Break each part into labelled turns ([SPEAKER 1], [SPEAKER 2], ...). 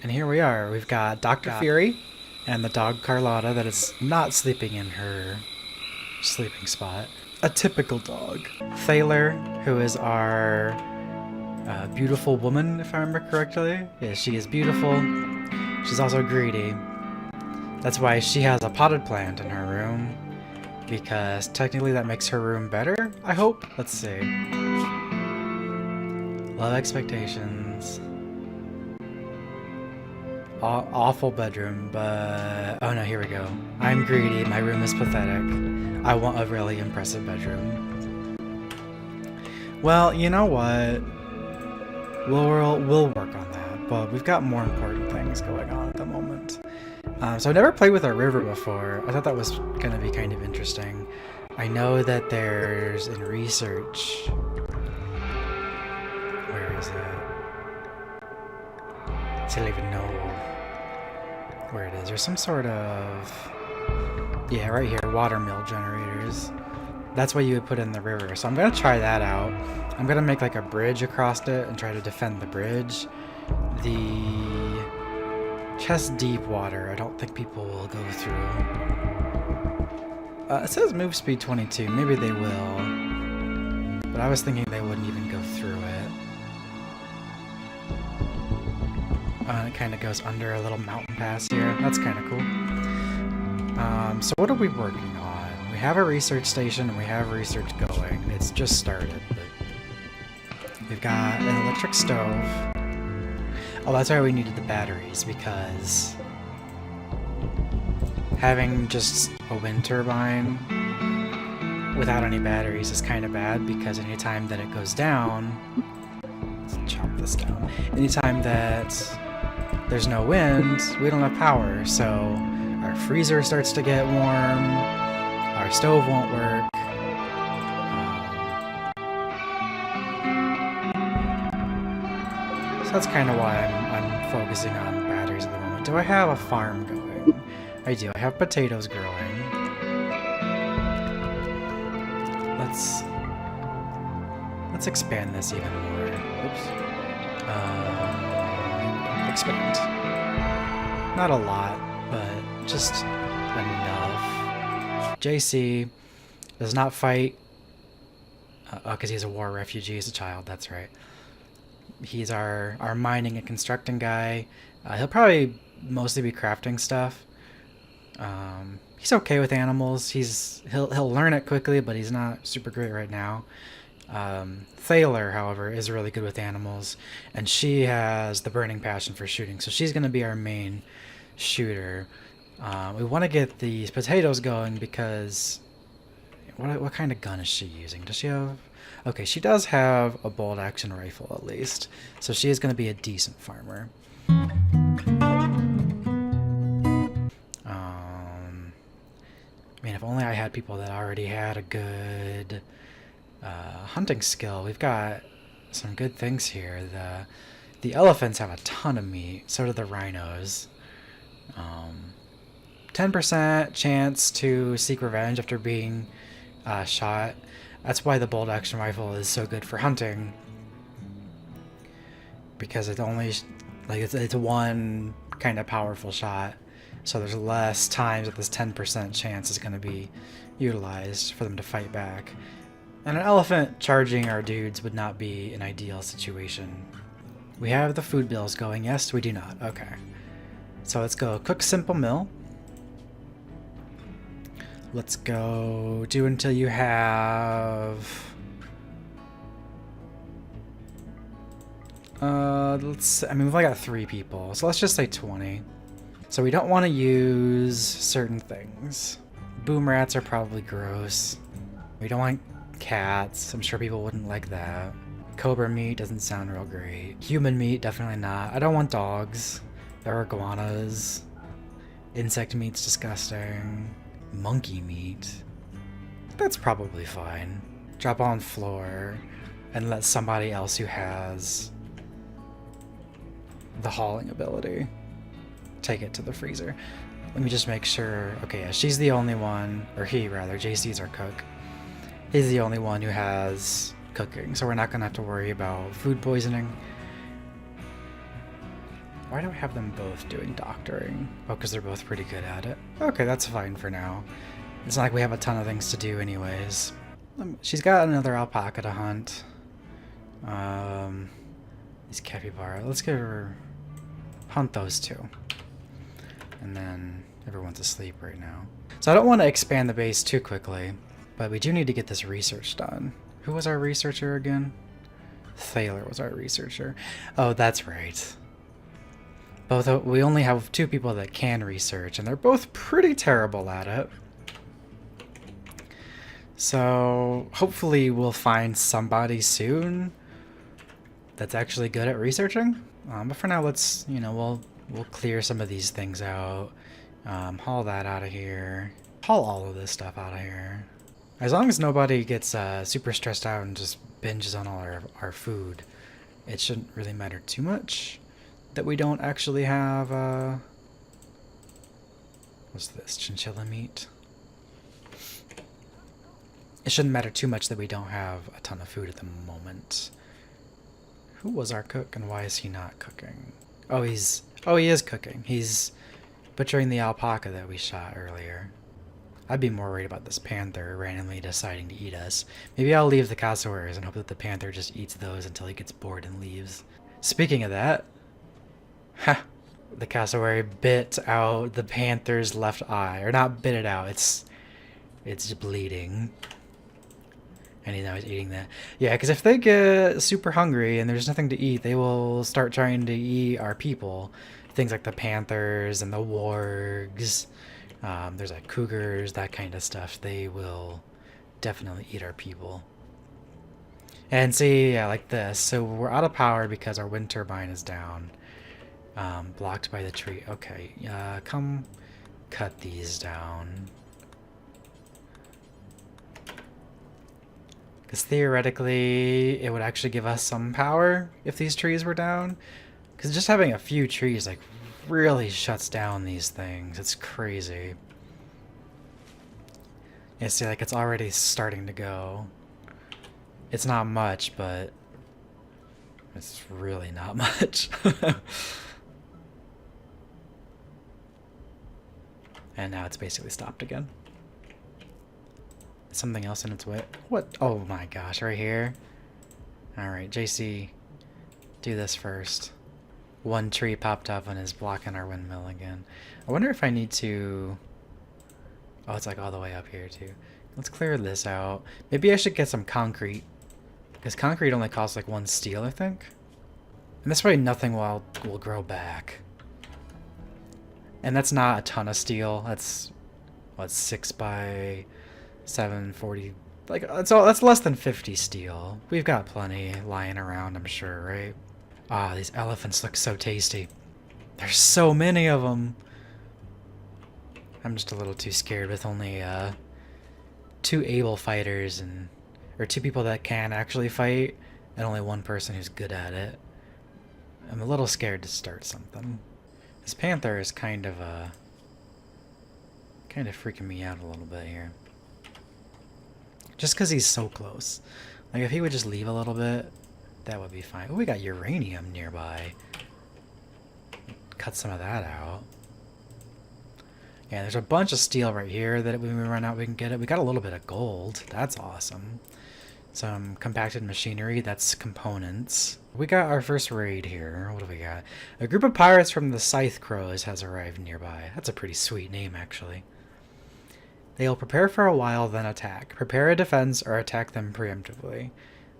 [SPEAKER 1] And here we are. We've got Dr. Fury and the dog Carlotta that is not sleeping in her sleeping spot. A typical dog. Thaler, who is our beautiful woman, if I remember correctly. Yeah, she is beautiful. She's also greedy. That's why she has a potted plant in her room, because technically that makes her room better, I hope? Let's see. Low expectations. Awful bedroom, but... oh no, here we go. I'm greedy, my room is pathetic. I want a really impressive bedroom. Well, you know what? We'll work on that, but we've got more important things going on at the moment. So I've never played with a river before. I thought that was going to be kind of interesting. I know that there's in research... where is it? I don't even know where it is. There's some sort of... yeah, right here, watermill generators. That's what you would put in the river. So I'm going to try that out. I'm going to make like a bridge across it and try to defend the bridge. The chest deep water, I don't think people will go through. It says move speed 22. Maybe they will. But I was thinking they wouldn't even go through it. And it kind of goes under a little mountain pass here. That's kind of cool. So what are we working on? We have a research station and we have research going. It's just started, but we've got an electric stove. Oh, that's why we needed the batteries, because having just a wind turbine without any batteries is kind of bad, because anytime that it goes down, let's chop this down. Anytime that there's no wind, we don't have power, so our freezer starts to get warm, our stove won't work. So that's kind of why I'm focusing on batteries at the moment. Do I have a farm going? I do. I have potatoes growing. Let's expand this even more. Oops. Expand. Not a lot, but just enough. JC does not fight. Oh, because he's a war refugee. He's a child. That's right. He's our mining and constructing guy. He'll probably mostly be crafting stuff. He's okay with animals. He'll learn it quickly, but he's not super great right now. Thaler, however, is really good with animals, and she has the burning passion for shooting, so she's going to be our main shooter. We want to get these potatoes going because... what kind of gun is she using? Does she have... okay, she does have a bolt action rifle at least, so she is going to be a decent farmer. I mean, if only I had people that already had a good hunting skill. We've got some good things here. The elephants have a ton of meat, so do the rhinos. 10% chance to seek revenge after being shot. That's why the bolt action rifle is so good for hunting, because it only it's one kind of powerful shot, so there's less times that this 10% chance is going to be utilized for them to fight back. And an elephant charging our dudes would not be an ideal situation. We have the food bills going. Yes, we do not. Okay. So let's go cook simple meal. Let's go do until you have... I mean, we've only got 3 people, so let's just say 20. So we don't want to use certain things. Boom rats are probably gross. We don't want cats. I'm sure people wouldn't like that. Cobra meat doesn't sound real great. Human meat, definitely not. I don't want dogs. There are iguanas. Insect meat's disgusting. Monkey meat. That's probably fine. Drop on floor and let somebody else who has the hauling ability take it to the freezer. Let me just make sure. Okay, yeah, she's the only one, or he rather, JC's our cook. He's the only one who has cooking, so we're not gonna have to worry about food poisoning. Why do I have them both doing doctoring? Oh, because they're both pretty good at it. Okay, that's fine for now. It's not like we have a ton of things to do anyways. She's got another alpaca to hunt. These capybara. Let's give her... hunt those two. And then everyone's asleep right now. So I don't want to expand the base too quickly, but we do need to get this research done. Who was our researcher again? Thaler was our researcher. Oh, that's right. We only have 2 people that can research, and they're both pretty terrible at it. So hopefully we'll find somebody soon that's actually good at researching. But for now, let's, you know, we'll clear some of these things out. Haul that out of here. Haul all of this stuff out of here. As long as nobody gets super stressed out and just binges on all our food, it shouldn't really matter too much that we don't actually have, what's this, chinchilla meat? It shouldn't matter too much that we don't have a ton of food at the moment. Who was our cook and why is he not cooking? Oh, he is cooking. He's butchering the alpaca that we shot earlier. I'd be more worried about this panther randomly deciding to eat us. Maybe I'll leave the cassowaries and hope that the panther just eats those until he gets bored and leaves. Speaking of that, the cassowary bit out the panther's left eye. Or not bit it out, it's just bleeding. And now he's eating that. Yeah, because if they get super hungry and there's nothing to eat, they will start trying to eat our people. Things like the panthers and the wargs. There's like cougars, that kind of stuff. They will definitely eat our people. And see, yeah, like this. So we're out of power because our wind turbine is down. Blocked by the tree. Okay, come cut these down. Because theoretically, it would actually give us some power if these trees were down. Because just having a few trees, like, really shuts down these things. It's crazy. Yeah, see, like, it's already starting to go. It's not much, but it's really not much. And now it's basically stopped again. Something else in its way. What? Oh my gosh, right here. Alright, JC, do this first. One tree popped up and is blocking our windmill again. I wonder if I need to... Oh, it's like all the way up here too. Let's clear this out. Maybe I should get some concrete. Because concrete only costs like 1 steel, I think. And this way nothing will grow back. And that's not a ton of steel. That's, what, 6 by 740. Like, that's less than 50 steel. We've got plenty lying around, I'm sure, right? Ah, these elephants look so tasty. There's so many of them. I'm just a little too scared with only 2 able fighters or 2 people that can actually fight and only 1 person who's good at it. I'm a little scared to start something. This panther is kind of freaking me out a little bit here. Just because he's so close. Like, if he would just leave a little bit, that would be fine. Oh, we got uranium nearby. Cut some of that out. Yeah, there's a bunch of steel right here that when we run out we can get it. We got a little bit of gold. That's awesome. Some compacted machinery. That's components. We got our first raid here. What do we got? A group of pirates from the Scythe Crows has arrived nearby. That's a pretty sweet name, actually. They'll prepare for a while, then attack. Prepare a defense or attack them preemptively.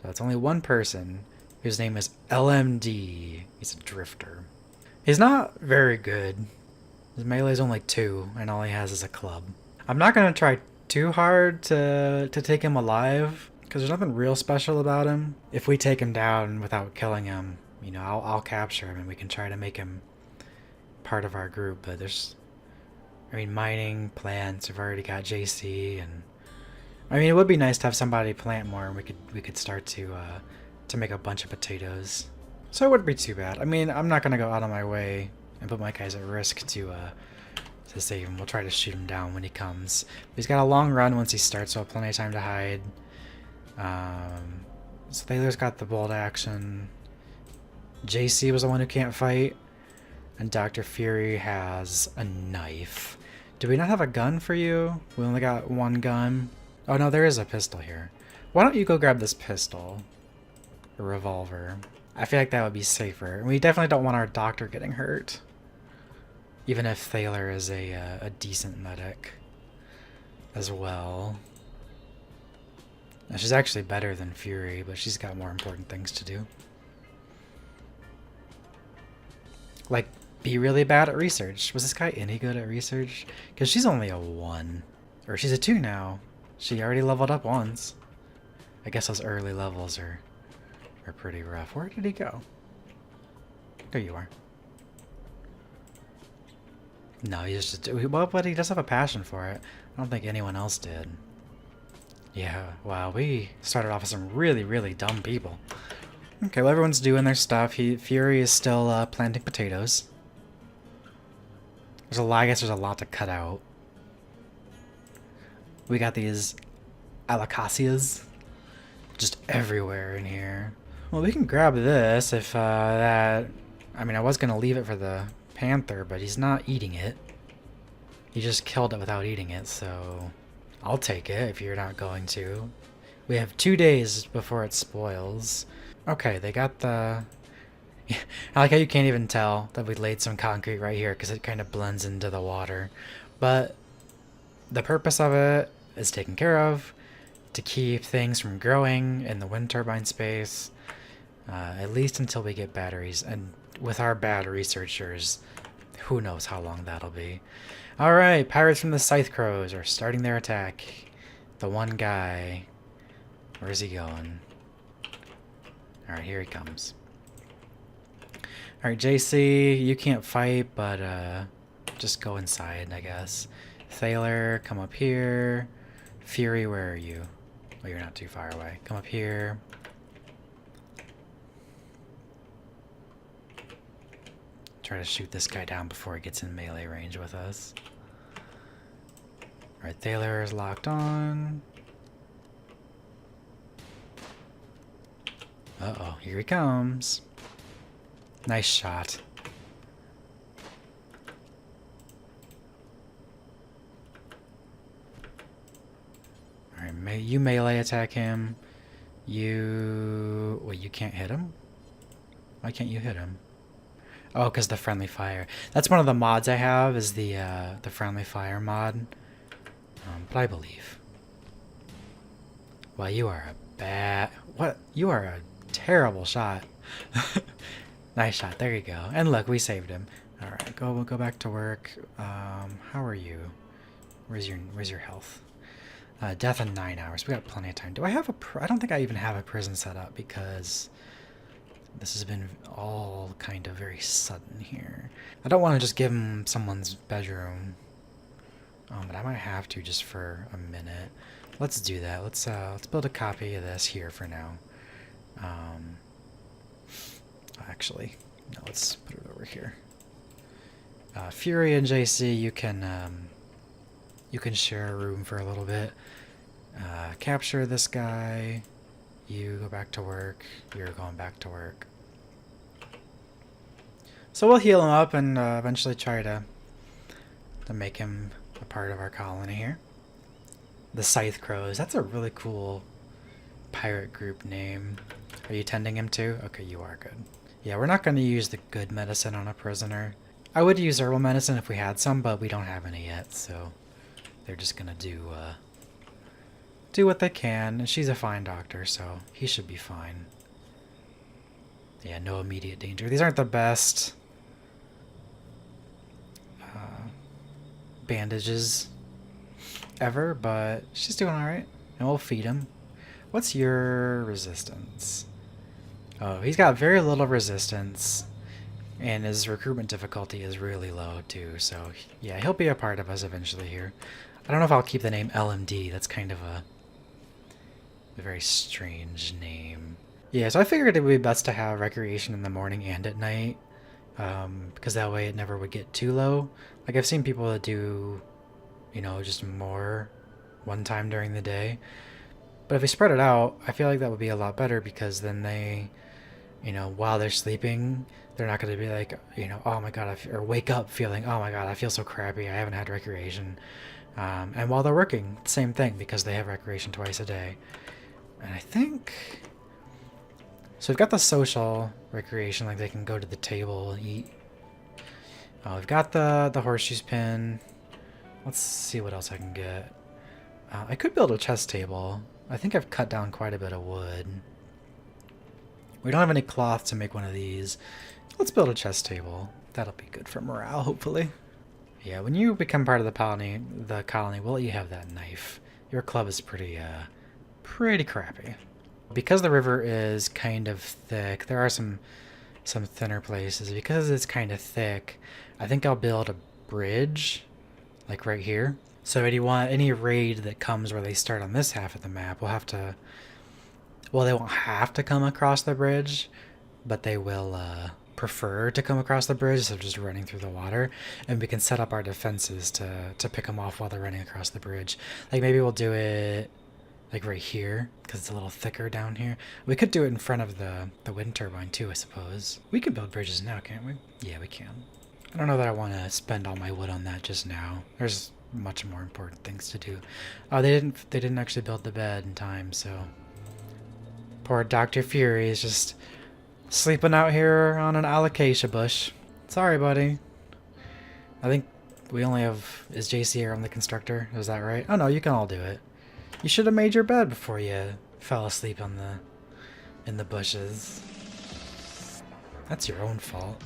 [SPEAKER 1] So it's only 1 person, whose name is LMD. He's a drifter. He's not very good. His melee is only 2, and all he has is a club. I'm not going to try too hard to take him alive, because there's nothing real special about him. If we take him down without killing him, you know, I'll capture him, and we can try to make him part of our group, but there's... I mean, mining, plants, we've already got JC, and... I mean, it would be nice to have somebody plant more, and we could start to make a bunch of potatoes. So it wouldn't be too bad. I mean, I'm not gonna go out of my way and put my guys at risk to save him. We'll try to shoot him down when he comes. He's got a long run once he starts, so plenty of time to hide. So Thaler's got the bolt action. JC was the one who can't fight. And Dr. Fury has a knife. Do we not have a gun for you? We only got one gun. Oh no, there is a pistol here. Why don't you go grab this pistol? A revolver. I feel like that would be safer. We definitely don't want our doctor getting hurt. Even if Thaler is a decent medic as well. Now, she's actually better than Fury, but she's got more important things to do. Like, be really bad at research. Was this guy any good at research? Because she's only a 1. Or she's a 2 now. She already leveled up once. I guess those early levels are pretty rough. Where did he go? There you are. No, he's just... Well, but he does have a passion for it. I don't think anyone else did. Yeah, wow, we started off with some really, really dumb people. Okay, well, everyone's doing their stuff. Fury is still planting potatoes. I guess there's a lot to cut out. We got these alacacias just everywhere in here. Well, we can grab this if that... I mean, I was going to leave it for the panther, but he's not eating it. He just killed it without eating it, so I'll take it if you're not going to. We have 2 days before it spoils. Okay, they got the... I like how you can't even tell that we laid some concrete right here because it kind of blends into the water. But the purpose of it is taken care of to keep things from growing in the wind turbine space, at least until we get batteries. And with our bad researchers, who knows how long that'll be. Alright, pirates from the Scythe Crows are starting their attack. The one guy. Where's he going? Alright, here he comes. Alright, JC, you can't fight, but just go inside, I guess. Thaler, come up here. Fury, where are you? Oh, you're not too far away. Come up here. Try to shoot this guy down before he gets in melee range with us. Alright, Thaler is locked on. Uh-oh, here he comes. Nice shot. Alright, you melee attack him. You... Wait, you can't hit him? Why can't you hit him? Oh, because the friendly fire. That's one of the mods I have, is the friendly fire mod. But I believe. Well, you are a bad... What? You are a terrible shot. Nice shot. There you go. And look, we saved him. All right, we'll go back to work. How are you? Where's your health? Death in 9 hours. We got plenty of time. Do I have a? I don't think I even have a prison set up because this has been all kind of very sudden here. I don't want to just give him someone's bedroom. But I might have to just for a minute. Let's do that. Let's build a copy of this here for now. Actually, no, let's put it over here. Fury and JC, you can share a room for a little bit. Capture this guy. You go back to work. You're going back to work. So we'll heal him up and eventually try to make him a part of our colony here. The Scythe Crows. That's a really cool pirate group name. Are you tending him too? Okay, you are good. Yeah, we're not going to use the good medicine on a prisoner. I would use herbal medicine if we had some, but we don't have any yet, so they're just going to do what they can. And she's a fine doctor, so he should be fine. Yeah, no immediate danger. These aren't the best bandages ever, but she's doing alright. And we'll feed him. What's your resistance? Oh, he's got very little resistance, and his recruitment difficulty is really low too, so yeah, he'll be a part of us eventually here. I don't know if I'll keep the name LMD, that's kind of a very strange name. Yeah, so I figured it would be best to have recreation in the morning and at night, because that way it never would get too low. Like, I've seen people that do, you know, just more one time during the day. But if we spread it out, I feel like that would be a lot better, because then they, you know, while they're sleeping, They're not going to be like, oh my god, or wake up feeling, oh my god, I feel so crappy. I haven't had recreation. And while they're working, same thing because they have recreation twice a day. And I think so. We've got the social recreation, like they can go to the table and eat. We've got the horseshoes pin. Let's see what else I can get. I could build a chess table. I think I've cut down quite a bit of wood. We don't have any cloth to make one of these. Let's build a chess table. That'll be good for morale, hopefully. Yeah, when you become part of the colony, we'll let you have that knife. Your club is pretty crappy. Because the river is kind of thick, there are some thinner places. Because it's kind of thick, I think I'll build a bridge, like right here. So any raid that comes where they start on this half of the map will have to... Well, they won't have to come across the bridge, but they will prefer to come across the bridge instead of just running through the water. And we can set up our defenses to pick them off while they're running across the bridge. Like maybe we'll do it like right here because it's a little thicker down here. We could do it in front of the wind turbine too, I suppose. We can build bridges now, can't we? Yeah, we can. I don't know that I want to spend all my wood on that just now. There's much more important things to do. Oh, they didn't actually build the bed in time, so poor Dr. Fury is just sleeping out here on an alocasia bush. Sorry, buddy. I think we only have... Is JC here on the constructor? Is that right? Oh no, you can all do it. You should have made your bed before you fell asleep in the bushes. That's your own fault.